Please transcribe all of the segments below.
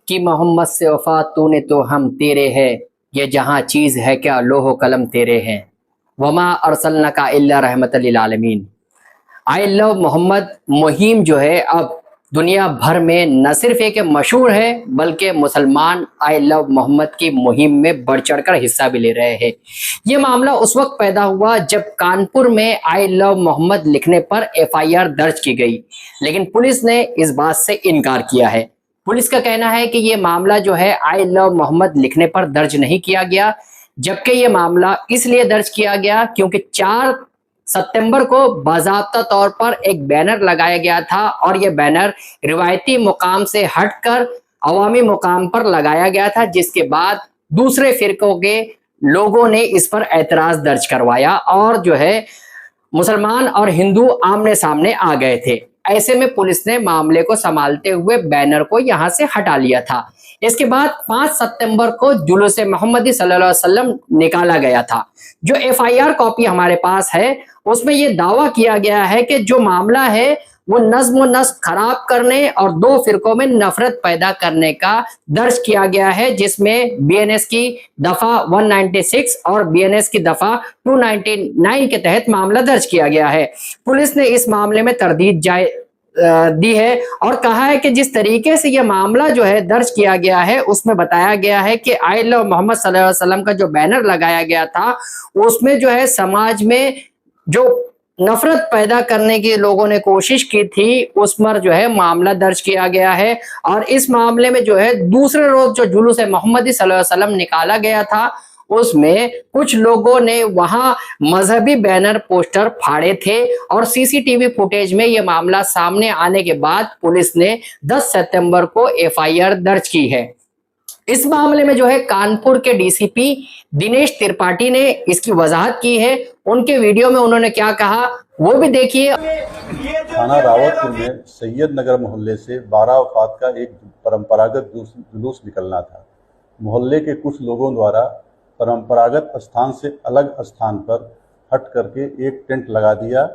कि मोहम्मद से वफा तूने तो हम तेरे है, ये जहाँ चीज़ है क्या लोहो कलम तेरे हैं, वमा अरसलनका इल्ला रहमतल लिल आलमीन। आई लव मोहम्मद मुहिम जो है अब दुनिया भर में न सिर्फ एक मशहूर है बल्कि मुसलमान आई लव मोहम्मद की मुहिम में बढ़ चढ़कर हिस्सा भी ले रहे हैं। ये मामला उस वक्त पैदा हुआ जब कानपुर में आई लव मोहम्मद लिखने पर एफआईआर दर्ज की गई, लेकिन पुलिस ने इस बात से इनकार किया है। पुलिस का कहना है कि ये मामला जो है आई लव मोहम्मद लिखने पर दर्ज नहीं किया गया, जबकि ये मामला इसलिए दर्ज किया गया क्योंकि 4 सितंबर को बाज़ाब्ता तौर पर एक बैनर लगाया गया था और ये बैनर रिवायती मुकाम से हटकर अवामी मुकाम पर लगाया गया था, जिसके बाद दूसरे फिरकों के लोगों ने इस पर एतराज दर्ज करवाया और जो है मुसलमान और हिंदू आमने सामने आ गए थे। ऐसे में पुलिस ने मामले को संभालते हुए बैनर को यहां से हटा लिया था। इसके बाद 5 सितंबर को जुलूस मोहम्मदी सल्लल्लाहु अलैहि वसल्लम निकाला गया था। जो एफआईआर कॉपी हमारे पास है उसमें यह दावा किया गया है कि जो मामला है वो नज्म व नस्क खराब करने और 2 फिरकों में नफरत पैदा करने का दर्ज किया गया है, जिसमें बीएनएस की दफा 196 और बीएनएस की दफा 299 के तहत मामला दर्ज किया गया है। पुलिस ने इस मामले में तरदीद दी है और कहा है कि जिस तरीके से यह मामला जो है दर्ज किया गया है उसमें बताया गया है कि आई लव मोहम्मद सल्लल्लाहु अलैहि वसल्लम का जो बैनर लगाया गया था उसमें जो है समाज में जो नफरत पैदा करने की लोगों ने कोशिश की थी उस पर जो है मामला दर्ज किया गया है। और इस मामले में जो है दूसरे रोज जो जुलूस मोहम्मदी सल्लल्लाहु अलैहि वसल्लम निकाला गया था उसमें कुछ लोगों ने वहां मजहबी बैनर पोस्टर फाड़े थे और सीसीटीवी फुटेज में यह मामला सामने आने के बाद पुलिस ने 10 सितंबर को एफआईआर दर्ज की है। इस मामले में जो है कानपुर के डीसीपी दिनेश त्रिपाठी ने इसकी वजाहत की है। उनके वीडियो में उन्होंने क्या कहा वो भी देखिए। थाना रावतपुर में सैयद नगर मोहल्ले से 12 वफात का एक परंपरागत जुलूस निकलना था। मोहल्ले के कुछ लोगों द्वारा परंपरागत स्थान से अलग स्थान पर हट करके एक टेंट लगा दिया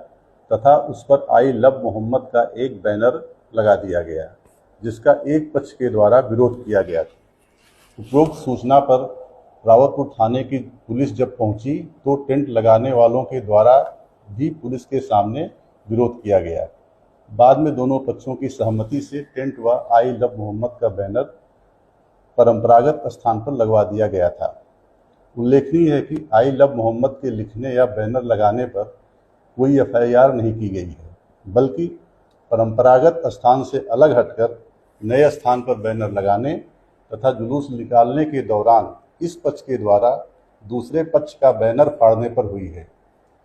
तथा उस पर आई लव मोहम्मद का एक बैनर लगा दिया गया, जिसका एक पक्ष के द्वारा विरोध किया गया था। उपरोक्त सूचना पर रावतपुर थाने की पुलिस जब पहुंची तो टेंट लगाने वालों के द्वारा भी पुलिस के सामने विरोध किया गया। बाद में दोनों पक्षों की सहमति से टेंट व आई लव मोहम्मद का बैनर परंपरागत स्थान पर लगवा दिया गया था। उल्लेखनीय है कि आई लव मोहम्मद के लिखने या बैनर लगाने पर कोई एफआईआर नहीं की गई है, बल्कि परंपरागत स्थान से अलग हटकर नए स्थान पर बैनर लगाने तथा जुलूस निकालने के दौरान इस पक्ष के द्वारा दूसरे पक्ष का बैनर फाड़ने पर हुई है।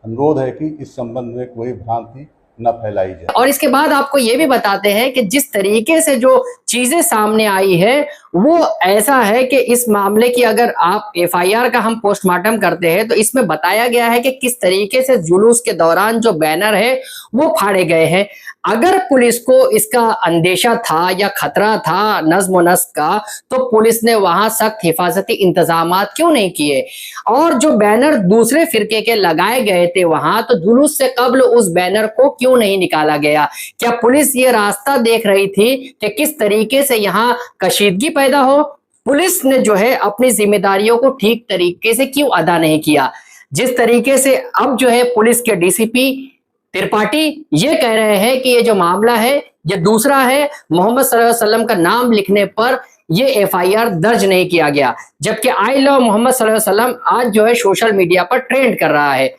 अनुरोध है कि इस संबंध में कोई भ्रांति न फैलाई जाए। और इसके बाद आपको ये भी बताते हैं कि जिस तरीके से जो चीजें सामने आई है वो ऐसा है कि इस मामले की अगर आप एफआईआर का हम पोस्टमार्टम करते हैं तो इसमें बताया गया है कि किस तरीके से जुलूस के दौरान जो बैनर है वो फाड़े गए हैं। अगर पुलिस को इसका अंदेशा था या खतरा था नज्म नस्क का तो पुलिस ने वहां सख्त हिफाजती इंतजामात क्यों नहीं किए। और जो बैनर दूसरे फिरके के लगाए गए थे वहां, तो जुलूस से कब्ल उस बैनर को क्यों नहीं निकाला गया। क्या पुलिस ये रास्ता देख रही थी कि किस तरीके से यहाँ कशीदगी पैदा हो। पुलिस ने जो है अपनी जिम्मेदारियों को ठीक तरीके से क्यों अदा नहीं किया। जिस तरीके से अब जो है पुलिस के डीसीपी त्रिपाठी ये कह रहे हैं कि ये जो मामला है ये दूसरा है, मोहम्मद सल्लल्लाहु अलैहि वसल्लम का नाम लिखने पर ये एफआईआर दर्ज नहीं किया गया, जबकि आई लव मोहम्मद सल्लल्लाहु अलैहि वसल्लम आज जो है सोशल मीडिया पर ट्रेंड कर रहा है।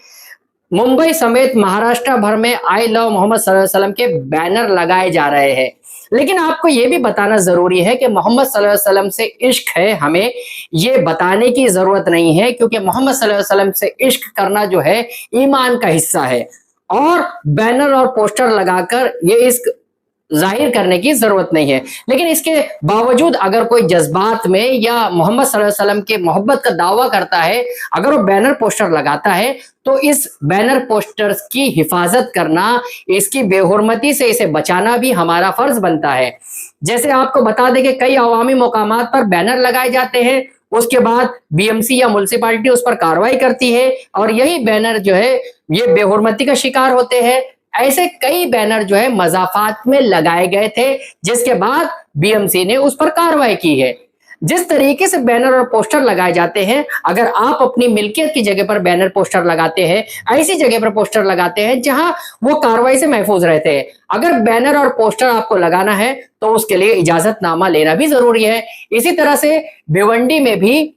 मुंबई समेत महाराष्ट्र भर में आई लव मोहम्मद सल्लल्लाहु अलैहि वसल्लम के बैनर लगाए जा रहे हैं। लेकिन आपको ये भी बताना जरूरी है कि मोहम्मद सल्लल्लाहु अलैहि वसल्लम से इश्क है, हमें ये बताने की जरूरत नहीं है, क्योंकि मोहम्मद सल्लल्लाहु अलैहि वसल्लम से इश्क करना जो है ईमान का हिस्सा है और बैनर और पोस्टर लगाकर ये इश्क जाहिर करने की जरूरत नहीं है। लेकिन इसके बावजूद अगर कोई जज्बात में या मोहम्मद सल्लल्लाहु अलैहि वसल्लम के मोहब्बत का दावा करता है, अगर वो बैनर पोस्टर लगाता है तो इस बैनर पोस्टर्स की हिफाजत करना, इसकी बेहुरमती से इसे बचाना भी हमारा फर्ज बनता है। जैसे आपको बता दें कि कई अवामी मुकामात पर बैनर लगाए जाते हैं, उसके बाद बीएमसी या म्युनिसिपैलिटी उस पर कार्रवाई करती है और यही बैनर जो है ये बेहुरमती का शिकार होते हैं। ऐसे कई बैनर जो है मजाफात में लगाए गए थे, जिसके बाद BMC ने उस पर कार्रवाई की है। जिस तरीके से बैनर और पोस्टर लगाए जाते हैं, अगर आप अपनी मिल्कियत की जगह पर बैनर पोस्टर लगाते हैं, ऐसी जगह पर पोस्टर लगाते हैं जहां वो कार्रवाई से महफूज रहते हैं। अगर बैनर और पोस्टर आपको लगाना है तो उसके लिए इजाजतनामा लेना भी जरूरी है। इसी तरह से भिवंडी में भी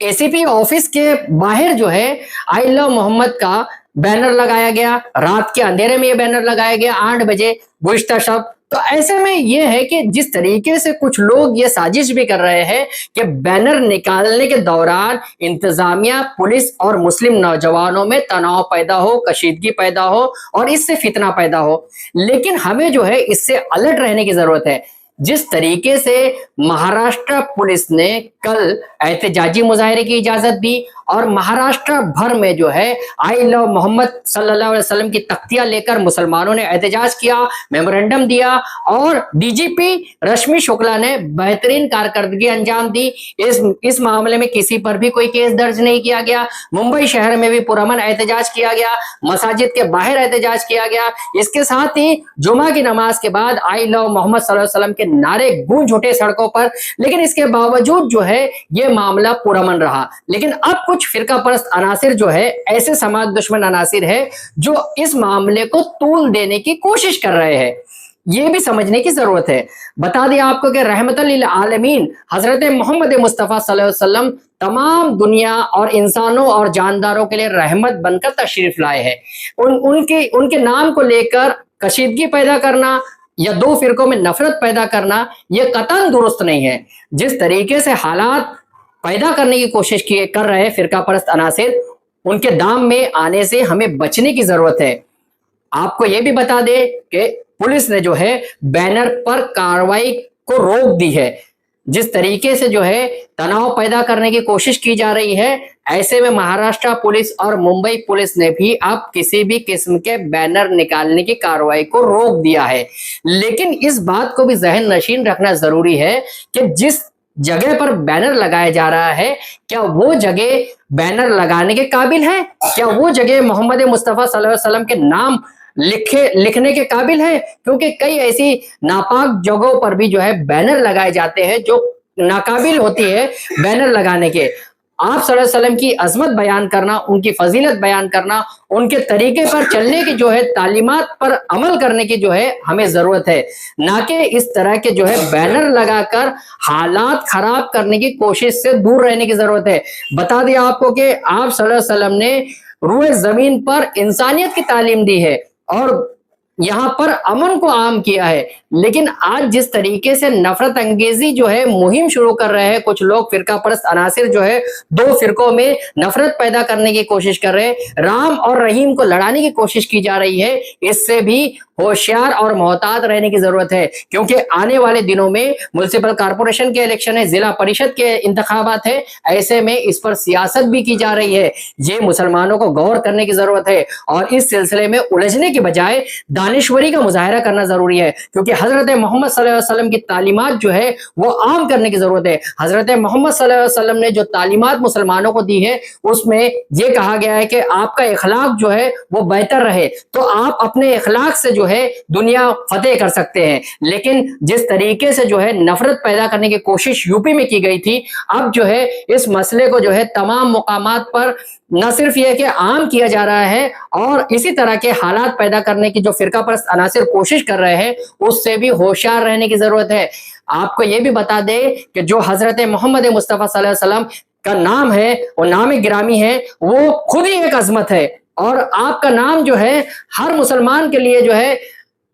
ACP ऑफिस के बाहर जो है आई लव मोहम्मद का बैनर लगाया गया। रात के अंधेरे में ये बैनर लगाया गया 8 बजे गुज़िश्ता शब। तो ऐसे में ये है कि जिस तरीके से कुछ लोग ये साजिश भी कर रहे हैं कि बैनर निकालने के दौरान इंतजामिया, पुलिस और मुस्लिम नौजवानों में तनाव पैदा हो, कशीदगी पैदा हो और इससे फितना पैदा हो, लेकिन हमें जो है इससे अलर्ट रहने की जरूरत है। जिस तरीके से महाराष्ट्र पुलिस ने कल एहतजाजी मुजाहरे की इजाजत दी और महाराष्ट्र भर में जो है आई लव मोहम्मद सल्लल्लाहु अलैहि वसल्लम की तख्तियां लेकर मुसलमानों ने एहतजाज किया, मेमोरेंडम दिया और DGP रश्मि शुक्ला ने बेहतरीन कारकर्दगी अंजाम दी। इस मामले में किसी पर भी कोई केस दर्ज नहीं किया गया। मुंबई शहर में भी पुरअमन एहतजाज किया गया, मसाजिद के बाहर एहतजाज किया गया। इसके साथ ही जुमा की नमाज के बाद आई लव मोहम्मद सल्लल्लाहु अलैहि वसल्लम के नारे गूंज उठे सड़कों पर, लेकिन इसके बावजूद जो है ये मामला पुरअमन रहा। लेकिन अब कुछ फिरका परस्त अनासिर जो है, ऐसे समाज दुश्मन अनासिर है जो इस मामले को तूल देने की कोशिश कर रहे हैं। ये भी समझने की जरूरत है। बता दिया आपको कि रहमतल लिल आलमीन हजरत मोहम्मद मुस्तफ़ा सल्लल्लाहु अलैहि वसल्लम तमाम दुनिया और इंसानों और जानदारों के लिए रहमत बनकर तशरीफ लाए हैं। उनके नाम को लेकर कशीदगी पैदा करना या दो फिरकों में नफरत पैदा करना यह कतई दुरुस्त नहीं है। जिस तरीके से हालात पैदा करने की कोशिश कर रहे फिरका परस्त अनासिर, उनके दाम में आने से हमें बचने की जरूरत है। आपको यह भी बता दे कि पुलिस ने जो है बैनर पर कार्रवाई को रोक दी है। जिस तरीके से जो है तनाव पैदा करने की कोशिश की जा रही है, ऐसे में महाराष्ट्र पुलिस और मुंबई पुलिस ने भी अब किसी भी किस्म के बैनर निकालने की कार्रवाई को रोक दिया है। लेकिन इस बात को भी जहन नशीन रखना जरूरी है कि जिस जगह पर बैनर लगाया जा रहा है, क्या वो जगह बैनर लगाने के काबिल है? क्या वो जगह मोहम्मद मुस्तफ़ा सल्लल्लाहु अलैहि वसल्लम के नाम लिखने के काबिल है? क्योंकि कई ऐसी नापाक जगहों पर भी जो है बैनर लगाए जाते हैं जो नाकाबिल होती है बैनर लगाने के। आप सल्लल्लाहु अलैहि वसल्लम की अजमत बयान करना, उनकी फजीलत बयान करना, उनके तरीके पर चलने की जो है तालीमात पर अमल करने की जो है हमें जरूरत है, ना कि इस तरह के जो है बैनर लगाकर हालात खराब करने की कोशिश से दूर रहने की जरूरत है। बता दिया आपको कि आप सल्लल्लाहु अलैहि वसल्लम ने रूए जमीन पर इंसानियत की तालीम दी है और यहाँ पर अमन को आम किया है। लेकिन आज जिस तरीके से नफरत अंगेजी जो है मुहिम शुरू कर रहे हैं कुछ लोग, फिरका परस्त अनासिर जो है दो फिरकों में नफरत पैदा करने की कोशिश कर रहे हैं, राम और रहीम को लड़ाने की कोशिश की जा रही है। इससे भी होशियार और मोहतात रहने की जरूरत है, क्योंकि आने वाले दिनों में म्युनिसिपल कॉर्पोरेशन के इलेक्शन है, जिला परिषद के इंतखाबात है। ऐसे में इस पर सियासत भी की जा रही है। ये मुसलमानों को गौर करने की जरूरत है और इस सिलसिले में उलझने के बजाय दानिश्वरी का मुजाहरा करना जरूरी है, क्योंकि हजरत मोहम्मद सल्लल्लाहु अलैहि वसल्लम की तालीमात जो है वो आम करने की जरूरत है। हजरत मोहम्मद सल्लल्लाहु अलैहि वसल्लम ने जो तालीमात मुसलमानों को दी है उसमें ये कहा गया है कि आपका इखलाक जो है वो बेहतर रहे, तो आप अपने इखलाक से जो है दुनिया फतेह कर सकते हैं। लेकिन जिस तरीके से जो है नफरत पैदा करने की कोशिश यूपी में की गई थी, अब जो है इस मसले को जो है तमाम मुकामात पर न सिर्फ ये कि आम किया जा रहा है और इसी तरह के हालात पैदा करने की जो फिरका परस्त अनासिर कोशिश कर रहे हैं उससे भी होशियार रहने की जरूरत है। आपको ये भी बता दे कि जो हजरत मोहम्मद मुस्तफ़ा सल्लल्लाहु अलैहि वसल्लम का नाम है वो नाम गिरामी है, वो खुद ही एक अजमत है और आपका नाम जो है हर मुसलमान के लिए जो है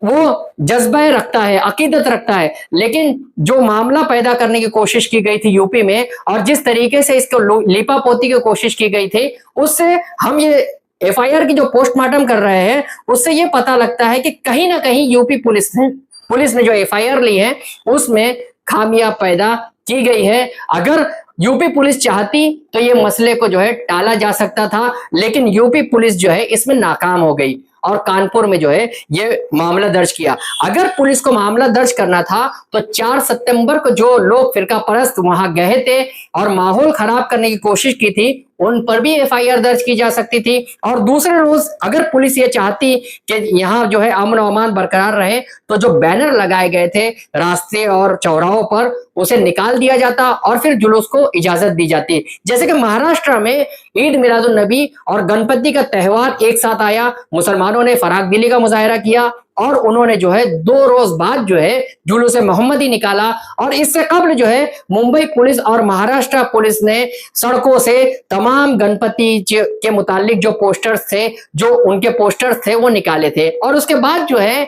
वो जज्बा रखता है, अकीदत रखता है। लेकिन जो मामला पैदा करने की कोशिश की गई थी यूपी में और जिस तरीके से इसको लिपापोती की कोशिश की गई थी, उससे हम ये FIR की जो पोस्टमार्टम कर रहे हैं उससे ये पता लगता है कि कहीं ना कहीं यूपी पुलिस ने जो FIR ली है उसमें खामियां पैदा की गई है। अगर यूपी पुलिस चाहती तो ये मसले को जो है टाला जा सकता था, लेकिन यूपी पुलिस जो है इसमें नाकाम हो गई और कानपुर में जो है ये मामला दर्ज किया। अगर पुलिस को मामला दर्ज करना था तो 4 सितंबर को जो लोग फिरका परस्त वहां गए थे और माहौल खराब करने की कोशिश की थी उन पर भी एफआईआर दर्ज की जा सकती थी। और दूसरे रोज अगर पुलिस ये चाहती कि यहाँ जो है अमन और अमान बरकरार रहे तो जो बैनर लगाए गए थे रास्ते और चौराहों पर उसे निकाल दिया जाता और फिर जुलूस को इजाजत दी जाती। जैसे कि महाराष्ट्र में ईद मिलादुन नबी और गणपति का त्योहार एक साथ आया, मुसलमानों ने फराख दिली का मुजाहरा किया और उन्होंने जो है 2 रोज बाद जो है जुलूस मोहम्मदी निकाला। और इससे कबल जो है मुंबई पुलिस और महाराष्ट्र पुलिस ने सड़कों से तमाम गणपति के मुतालिक जो पोस्टर्स थे, जो उनके पोस्टर्स थे वो निकाले थे। और उसके बाद जो है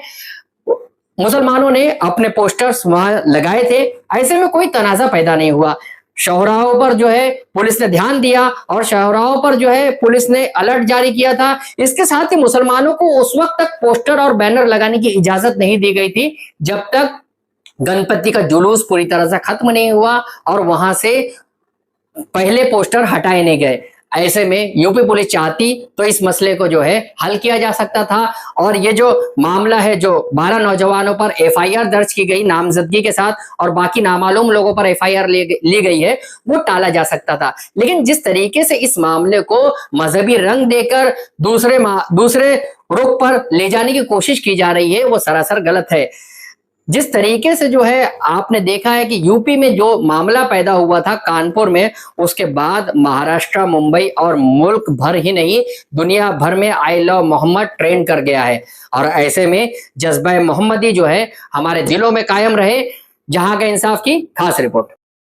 मुसलमानों ने अपने पोस्टर्स वहां लगाए थे। ऐसे में कोई तनाजा पैदा नहीं हुआ। शौहराओं पर जो है पुलिस ने ध्यान दिया और शौहराओं पर जो है पुलिस ने अलर्ट जारी किया था। इसके साथ ही मुसलमानों को उस वक्त तक पोस्टर और बैनर लगाने की इजाजत नहीं दी गई थी जब तक गणपति का जुलूस पूरी तरह से खत्म नहीं हुआ और वहां से पहले पोस्टर हटाए नहीं गए। ऐसे में यूपी पुलिस चाहती तो इस मसले को जो है हल किया जा सकता था और ये जो मामला है, जो 12 नौजवानों पर एफआईआर दर्ज की गई नामजदगी के साथ और बाकी नामालूम लोगों पर एफआईआर ली गई है, वो टाला जा सकता था। लेकिन जिस तरीके से इस मामले को मजहबी रंग देकर दूसरे रुख पर ले जाने की कोशिश की जा रही है वो सरासर गलत है। जिस तरीके से जो है आपने देखा है कि यूपी में जो मामला पैदा हुआ था कानपुर में, उसके बाद महाराष्ट्र, मुंबई और मुल्क भर ही नहीं दुनिया भर में आई लव मोहम्मद ट्रेंड कर गया है। और ऐसे में जज्बा मोहम्मदी जो है हमारे दिलों में कायम रहे। जहां का इंसाफ की खास रिपोर्ट।